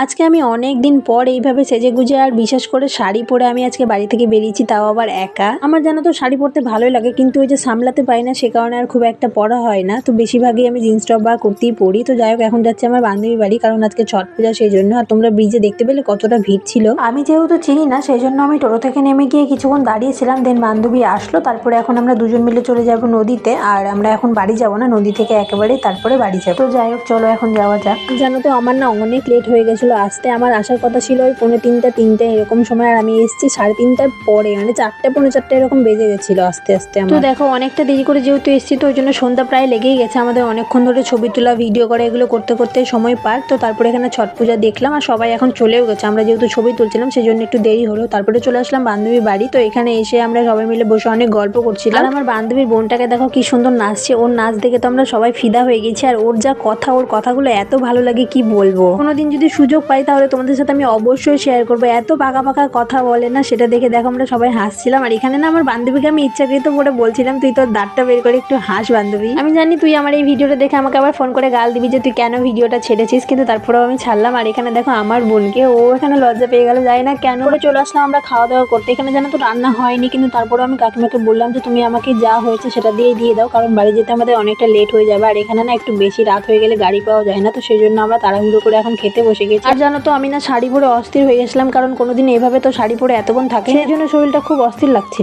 আজকে আমি অনেক দিন পর এইভাবে সেজেগুজে আর বিশেষ করে শাড়ি পরে আমি আজকে বাড়ি থেকে বেরিয়েছি, তাও আবার একা। আমার জানো তো শাড়ি পরতে ভালোই লাগে, কিন্তু ওই যে সামলাতে পারি না, সে কারণে আর খুব একটা পরা হয় না। তো বেশিরভাগই আমি জিন্স টপ বা কুর্তিই পরি। তো যাই হোক, এখন যাচ্ছি আমার বান্ধবী বাড়ি, কারণ আজকে ছট পূজা, সেই জন্য। আর তোমরা ব্রিজে দেখতে পেলে কতটা ভিড় ছিল। আমি যেহেতু চিনি না, সেই জন্য আমি টোটো থেকে নেমে গিয়ে কিছুক্ষণ দাঁড়িয়েছিলাম, দেন বান্ধবী আসলো। তারপরে এখন আমরা দুজন মিলে চলে যাব নদীতে। আর আমরা এখন বাড়ি যাব না, নদী থেকে একেবারে তারপরে বাড়ি যাবো। তো যাই হোক, চলো এখন যাওয়া যাক। জানো তো আমার না অনেক লেট হয়ে গেছিলো আসতে। আমার আসার কথা ছিল ওই 2:45 এরকম সময়, আর আমি এসেছি 3:30টার পরে, মানে 4টে 4:45 এরকম বেজে গেছিলো আস্তে আস্তে। তো দেখো অনেকটা দেরি করে যেহেতু এসেছি, তো ওই জন্য সন্ধ্যা প্রায় লেগেই গেছে আমাদের। অনেকক্ষণ ধরে ছবি তোলা, ভিডিও করা, এগুলো করতে করতে সময় পার। তো তারপরে এখানে ছট পূজা দেখলাম, আর সবাই এখন চলেও গেছে। আমরা যেহেতু ছবি তুলছিলাম, সেই জন্য একটু দেরি হলো। তারপরে চলে আসলাম বান্ধবীর বাড়ি। তো এখানে এসে আমরা সবাই মিলে বসে অনেক গল্প করছিলাম। আর আমার বান্ধবীর বোনটাকে দেখো কি সুন্দর নাচছে, ওর নাচ দেখে তো আমরা সবাই ফিদা হয়ে গেছি। আর ওর যা কথা, ওর কথাগুলো এত ভালো লাগে কি বলবো। কোনোদিন যদি সুযোগ পাই তাহলে তোমাদের সাথে আমি অবশ্যই শেয়ার করবো। এত পাকা পাকা কথা বলে না, সেটা দেখে দেখো আমরা সবাই হাসছিলাম। আর এখানে না আমার বান্ধবীকে আমি ইচ্ছাকৃত করে বলছিলাম, তুই তোর দাঁতটা বের করে একটু হাস বান্ধবী। আমি জানি তুই আমার এই ভিডিওটা দেখে আমাকে আবার ফোন করে গাল দিবি যে তুই কেন ভিডিওটা ছেড়েছিস, কিন্তু তারপরেও আমি ছাড়লাম। আর এখানে দেখো আমার বোনকে, ও এখানে লজ্জা পেয়ে গেল, যাই না কেন করে চলে আসলাম আমরা খাওয়া দাওয়া করতে। এখানে জানো তো রান্না হয়নি, কিন্তু তারপরে আমি কাকিমাকে বললাম যে তুমি আমাকে যা হয়েছে সেটা দিয়ে দাও, কারণ বাড়ি যেতে আমাদের অনেকটা লেট হয়ে যাবে। আর এখানে না একটু বেশি রাত হয়ে গেলে গাড়ি পাওয়া যায় না, তো সেই জন্য আমরা তাড়াহুড়ো করে এখন খেতে বসে গেছি। আর জানো তো আমি না শাড়ি পরে অস্থির হয়ে গেছিলাম, কারণ কোনোদিন এইভাবে তো শাড়ি পরে এতক্ষণ থাকে, সেই জন্য শরীরটা খুব অস্থির লাগছিল।